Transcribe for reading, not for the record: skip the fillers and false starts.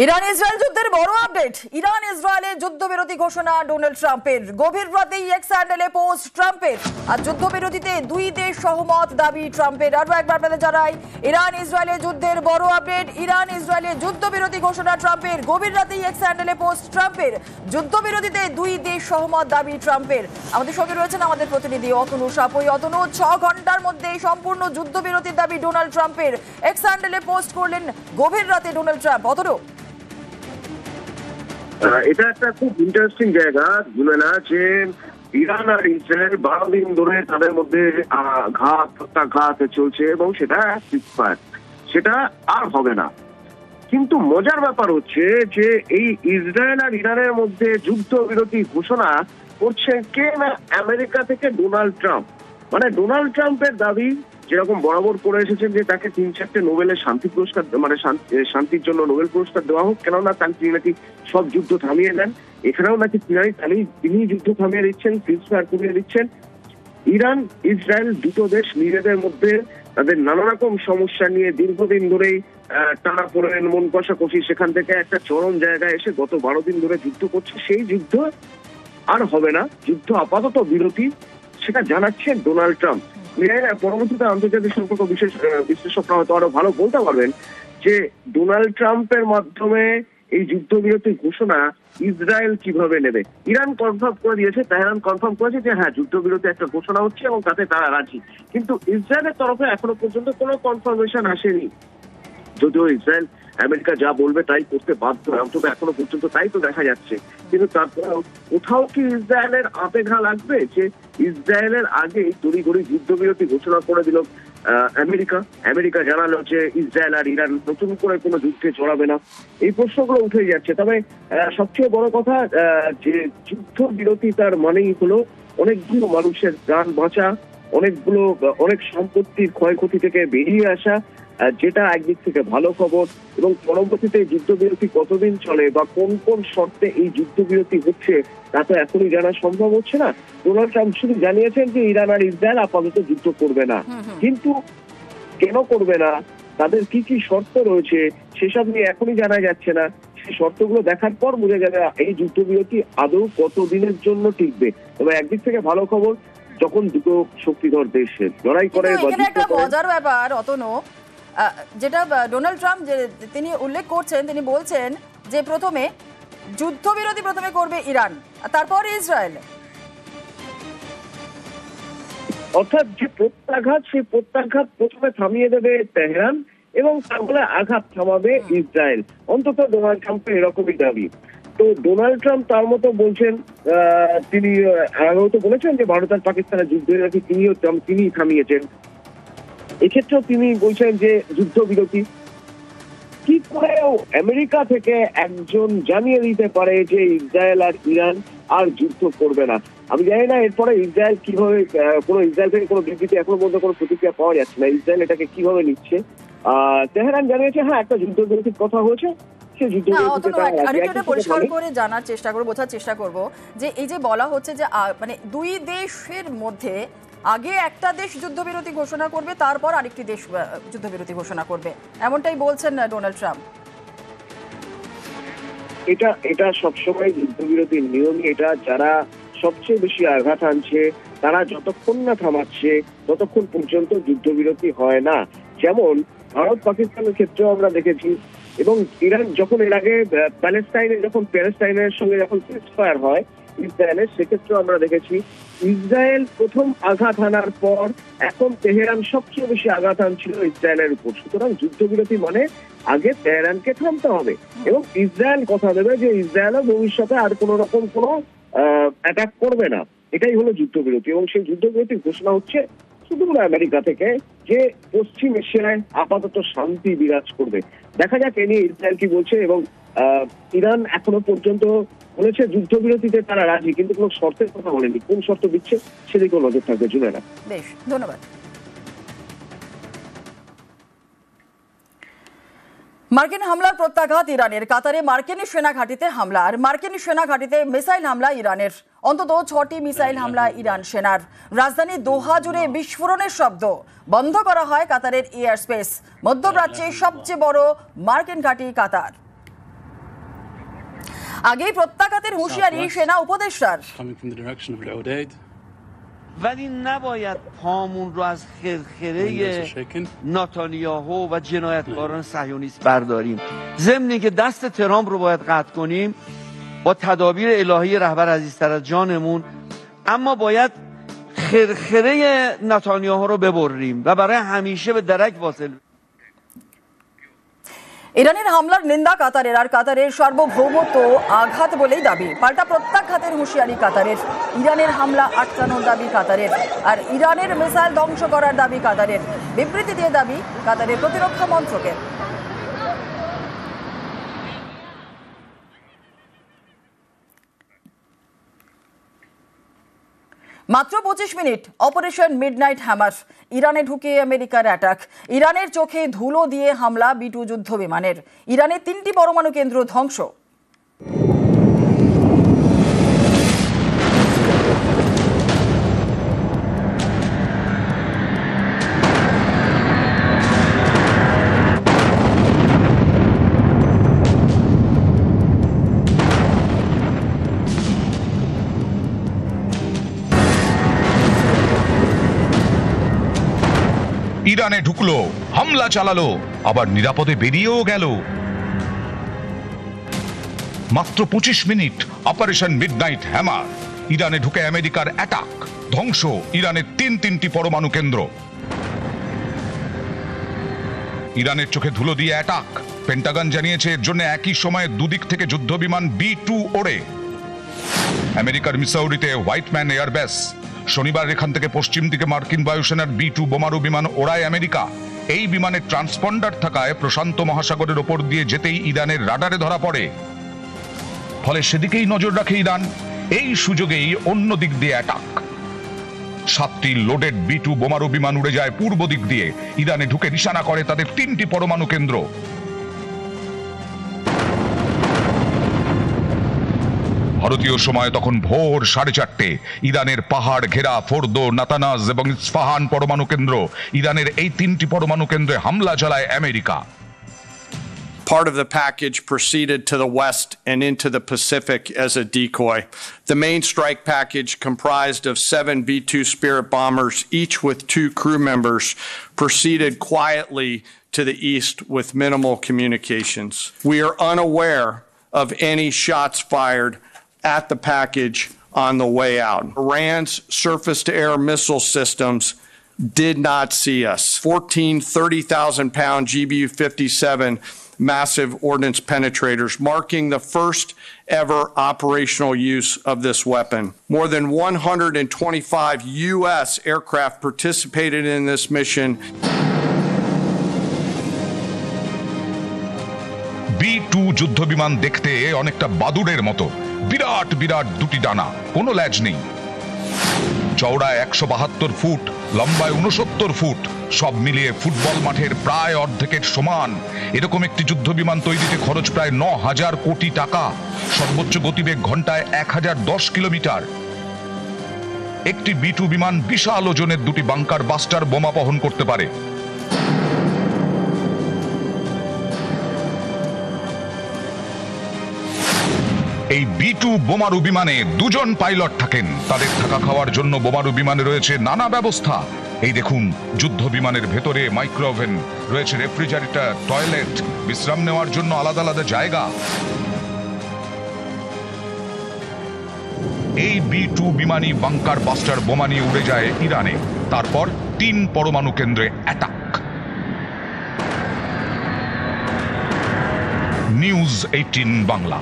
Iran Israel যুদ্ধের বড় update. Iran ইসরায়েলের যুদ্ধবিরতি ঘোষণা ডোনাল্ড ট্রাম্পের। গভীর রাতেই এক্স হ্যান্ডেলে পোস্ট ট্রাম্পের। আর যুদ্ধবিরতিতে দুই দেশ সহমত দাবি ট্রাম্পের। আরও একবার আপনাদের জানাই, ইরান ইসরায়েলের যুদ্ধের বড় আপডেট। ইরান ইসরায়েলের যুদ্ধবিরতি ঘোষণা ট্রাম্পের। গভীর রাতেই এক্স হ্যান্ডেলে পোস্ট ট্রাম্পের। যুদ্ধবিরতিতে দুই দেশ সহমত দাবি ট্রাম্পের। আমাদের সঙ্গে রয়েছেন আমাদের প্রতিনিধি অতনু সাপই। অতনু, 6 ঘন্টার মধ্যে সম্পূর্ণ যুদ্ধবিরতির দাবি ডোনাল্ড ট্রাম্পের। এক্স হ্যান্ডেলে পোস্ট করলেন গভীর রাতে ডোনাল্ড ট্রাম্প। অতনু, এটা একটা খুব ইন্টারেস্টিং জায়গা জুলেনা, যে ইরান আর ইসরায়েল 12 দিন ধরে তাদের মধ্যে ঘাত চলছে এবং সেটা সেটা আর হবে না। কিন্তু মজার ব্যাপার হচ্ছে যে এই ইসরায়েল আর ইরানের মধ্যে যুদ্ধবিরতি ঘোষণা করছে কে না, আমেরিকা থেকে ডোনাল্ড ট্রাম্প। মানে ডোনাল্ড ট্রাম্পের দাবি যেরকম বরাবর করে এসেছেন যে তাকে 3-4টে নোবেলের শান্তি পুরস্কার, মানে শান্তির জন্য নোবেল পুরস্কার দেওয়া হোক, কেননা তিনি নাকি সব যুদ্ধ থামিয়ে দেন। এখানেও নাকি তিনি যুদ্ধ থামিয়ে দিচ্ছেন, সিজফায়ার করিয়ে দিচ্ছেন। ইরান ইসরায়েল দুটো দেশ নিজেদের মধ্যে তাদের নানা রকম সমস্যা নিয়ে দীর্ঘদিন ধরেই টানাপোড়েন, মন কষাকষি, সেখান থেকে একটা চরম জায়গায় এসে গত 12 দিন ধরে যুদ্ধ করছে। সেই যুদ্ধ আর হবে না, যুদ্ধ আপাতত বিরতি, সেটা জানাচ্ছেন ডোনাল্ড ট্রাম্প। পরবর্তীতে আন্তর্জাতিক সম্পর্ক বিশ্লেষকরা হয়তো আরো ভালো বলতে পারবেন যে ডোনাল্ড ট্রাম্পের মাধ্যমে এই যুদ্ধবিরতির ঘোষণা ইসরায়েল কিভাবে নেবে। ইরান কনফার্ম করে দিয়েছে, তেহরান কনফার্ম করেছে যে হ্যাঁ, যুদ্ধবিরতি একটা ঘোষণা হচ্ছে এবং তাতে তারা রাজি। কিন্তু ইসরায়েলের তরফে এখনো পর্যন্ত কোনো কনফার্মেশন আসেনি। যদিও ইসরায়েল আমেরিকা যা বলবে তাই করতে বাধ্য, অন্তত এখনো পর্যন্ত তাই তো দেখা যাচ্ছে। কিন্তু তারপরেও কোথাও কি ইসরায়েলের আতে ঘা লাগবে যে ইসরায়েলের আগে তড়িঘড়ি যুদ্ধবিরতি ঘোষণা করে দিল আমেরিকা জানালো যে ইসরায়েল আর ইরান নতুন করে কোনো যুদ্ধে জড়াবে না। এই প্রশ্নগুলো উঠে যাচ্ছে। তবে সবচেয়ে বড় কথা যে যুদ্ধবিরতি তার মানেই হলো অনেকগুলো মানুষের প্রাণ বাঁচা, অনেক সম্পত্তির ক্ষয়ক্ষতি থেকে বেরিয়ে আসা, যেটা একদিক থেকে ভালো খবর। এবং পরবর্তীতে যুদ্ধবিরতি কতদিন চলে বা কোন কোন শর্তে এই যুদ্ধবিরতি হচ্ছে তা তো এখনই জানা সম্ভব হচ্ছে না। ডোনাল্ড ট্রাম্প শুধু জানিয়েছেন যে ইরান আর ইসরায়েল আপাতত যুদ্ধ করবে না, কিন্তু কেন করবে না, তাদের কি কি শর্ত রয়েছে সেসব নিয়ে এখনই জানা যাচ্ছে না। সেই শর্তগুলো দেখার পর বোঝা যাবে এই যুদ্ধবিরতি আদৌ কতদিনের জন্য টিকবে। তবে একদিক থেকে ভালো খবর, যখন দুটো শক্তিধর দেশ লড়াই করে। একটা মজার ব্যাপার অতনু, যেটা ডোনাল্ড ট্রাম্প তিনি উল্লেখ করছেন, তিনি বলছেন যে প্রথমে যুদ্ধবিরতি করবে ইরান, তারপর ইসরায়েল। অর্থাৎ যে প্রত্যাঘাত, সেই প্রত্যাঘাত প্রথমে থামিয়ে দেবে তেহরান এবং তারপরে আঘাত থামাবে ইসরায়েল। অন্তত ডোনাল্ড ট্রাম্পের এরকমই দাবি। তো ডোনাল্ড ট্রাম্প তার মতো বলছেন, তিনি আগেও তো বলেছেন যে ভারত আর পাকিস্তানের যুদ্ধ নাকি তিনি থামিয়েছেন। এক্ষেত্রেও তিনি বলছেন যে যুদ্ধবিরতি। কি করেও আমেরিকা থেকে একজন জানিয়ে দিতে পারে যে ইসরায়েল আর ইরান আর যুদ্ধ করবে না। আমি জানি না এরপরে ইসরায়েল কিভাবে, ইসরায়েল থেকে কোনো বিবৃতি এখনো পর্যন্ত কোনো প্রতিক্রিয়া পাওয়া যাচ্ছে না। ইসরায়েল এটাকে কিভাবে নিচ্ছে? তেহরান জানিয়েছে হ্যাঁ, একটা যুদ্ধবিরতির কথা হয়েছে। পরিষ্কার করে জানার চেষ্টা করবো, বোঝার চেষ্টা করবো যে এই যে বলা হচ্ছে যে মানে দুই দেশের মধ্যে আগে একটা দেশ যুদ্ধবিরতি ঘোষণা করবে, তারপর আরেকটি দেশ যুদ্ধবিরতি ঘোষণা করবে, এমনটাই বলছেন ডোনাল্ড ট্রাম্প। এটা সবসময় যুদ্ধবিরতির নিয়ম। এটা যারা সবচেয়ে বেশি আঘাত আনছে তারা যতক্ষণ না থামাচ্ছে ততক্ষণ পর্যন্ত যুদ্ধবিরতি হয় না। যেমন ভারত পাকিস্তানের ক্ষেত্রেও আমরা দেখেছি, এবং ইরান যখন এর আগে প্যালেস্টাইনের সঙ্গে যখন সিজফায়ার হয় ইসরায়েলের, সেক্ষেত্রেও আমরা দেখেছি ইসরায়েল প্রথম আঘাত আনার পর এখন তেহরান সবচেয়ে বেশি আঘাত আনছিল ইসরায়েলের উপর। সুতরাং যুদ্ধবিরতি মানে আগে তেহরানকে থামতে হবে এবং ইসরায়েল কথা দেবে যে ইসরায়েলও ভবিষ্যতে আর কোন রকম কোনো অ্যাটাক করবে না। এটাই হলো যুদ্ধবিরতি। এবং সেই যুদ্ধবিরতি ঘোষণা হচ্ছে শুধুমাত্র আমেরিকা থেকে, যে পশ্চিম এশিয়ায় আপাতত শান্তি বিরাজ করবে। দেখা যাক এ নিয়ে ইসরায়েল কি বলছে। এবং ইরান এখনো পর্যন্ত বলেছে যুদ্ধবিরতিতে তারা রাজি, কিন্তু কোনো শর্তের কথা বলেনি। কোন শর্ত দিচ্ছে সেদিকেও নজর থাকবে। জুলেনা, বেশ, ধন্যবাদ। মার্কিন হামলার প্রত্যাঘাত ইরানের। কাতারে মার্কিন সেনা ঘাঁটিতে হামলা। আর মার্কিন সেনা ঘাঁটিতে মিসাইল হামলা ইরানের। অন্তত 6টি মিসাইল হামলা ইরান সেনার। রাজধানী দোহা জুড়ে বিস্ফোরণের শব্দ। বন্ধ করা হয় কাতারের এয়ার স্পেস। মধ্যপ্রাচ্যের সবচেয়ে বড় মার্কিন ঘাঁটি কাতার। আগেই প্রত্যাঘাতের হুঁশিয়ারি সেনা উপদেষ্টার। coming from the direction of Al-Udeid. ولی نباید پامون رو از خرخره نتانیاهو و جنایتکاران صهیونیست برداریم. ضمن اینکه دست ترامپ رو باید قطع کنیم با تدابیر الهی رهبر عزیزتر از جانمون، اما باید خرخره نتانیاهو رو ببریم و برای همیشه به درک واصل. ইরানের হামলার নিন্দা কাতারের, আর কাতারের সার্বভৌমত্ব আঘাত বলেই দাবি। পাল্টা প্রত্যাঘাতের হুঁশিয়ারি কাতারের। ইরানের হামলা আটকানোর দাবি কাতারের, আর ইরানের মিসাইল ধ্বংস করার দাবি কাতারের। বিবৃতি দিয়ে দাবি কাতারের প্রতিরক্ষা মন্ত্রকের। মাত্র 25 মিনিট, অপারেশন মিডনাইট হ্যামার। ইরানে ঢুকে আমেরিকার অ্যাটাক। ইরানের চোখে ধুলো দিয়ে হামলা B-2 যুদ্ধ বিমানের। ইরানের 3টি পরমাণু কেন্দ্র ধ্বংস। ইরানে ঢুকলো, হামলা চালালো, আবার নিরাপদে বেরিয়েও গেল। মাত্র 25 মিনিট, অপারেশন মিডনাইট হ্যামার। ইরানে ঢুকে আমেরিকার অ্যাটাক, ধ্বংস ইরানের তিনটি পরমাণু কেন্দ্র। ইরানের চোখে ধুলো দিয়ে অ্যাটাক। পেন্টাগন জানিয়েছে এর জন্য একই সময়ে দুদিক থেকে যুদ্ধ বিমান B-2 ওড়ে। আমেরিকার মিসৌরিতে হোয়াইটম্যান এয়ারবেস। শনিবার এখান থেকে পশ্চিম দিকে মার্কিন বায়ুসেনার B-2 বোমারু বিমান ওড়ায় আমেরিকা। এই বিমানের ট্রান্সপন্ডার থাকায় প্রশান্ত মহাসাগরের ওপর দিয়ে যেতেই ইরানের রাডারে ধরা পড়ে। ফলে সেদিকেই নজর রাখে ইরান। এই সুযোগেই অন্য দিক দিয়ে অ্যাটাক। 7টি লোডেড B-2 বোমারু বিমান উড়ে যায় পূর্ব দিক দিয়ে। ইরানে ঢুকে নিশানা করে তাদের 3টি পরমাণু কেন্দ্র। ভারতীয় সময় তখন ভোর 4:30। ইরানের পাহাড় ঘেরা ফোর্দো, নাতানাজ এবং ইস্পাহান পরমাণু কেন্দ্র। ইরানের এই 3টি পরমাণু কেন্দ্রে হামলা চালায় America. Part of the package proceeded to the west and into the Pacific as a decoy. The main strike package, comprised of 7 B-2 Spirit bombers, each with 2 crew members, proceeded quietly to the east with minimal communications. We are unaware of any shots fired at the package on the way out. Iran's surface-to-air missile systems did not see us. 14 30,000-pound GBU-57 massive ordnance penetrators, marking the first ever operational use of this weapon. More than 125 U.S. aircraft participated in this mission. B-2 যুদ্ধ বিমান দেখতে অনেকটা বাদুড়ের মতো। বিরাট বিরাট দুটি ডানা, কোনো ল্যাজ নেই। চওড়ায় 172 ফুট, লম্বায় 69 ফুট, সব মিলিয়ে ফুটবল মাঠের প্রায় অর্ধেকের সমান। এরকম একটি যুদ্ধ বিমান তৈরিতে খরচ প্রায় 9,000 কোটি টাকা। সর্বোচ্চ গতিবেগ ঘন্টায় 1010 কিলোমিটার। একটি B-2 বিমান বিশাল ওজনের 2টি বাংকার বাস্টার বোমা বহন করতে পারে। এই B-2 বোমারু বিমানে 2 জন পাইলট থাকেন। তাদের থাকা খাওয়ার জন্য বোমারু বিমানে রয়েছে নানা ব্যবস্থা। এই দেখুন, যুদ্ধ বিমানের ভেতরে মাইক্রোওভেন রয়েছে, রেফ্রিজারেটর, টয়লেট, বিশ্রাম নেওয়ার জন্য আলাদা আলাদা জায়গা। এই B-2 বিমানই বাংকার বাস্টার বোমা নিয়ে উড়ে যায় ইরানে। তারপর 3 পরমাণু কেন্দ্রে অ্যাটাক। নিউজ 18 বাংলা।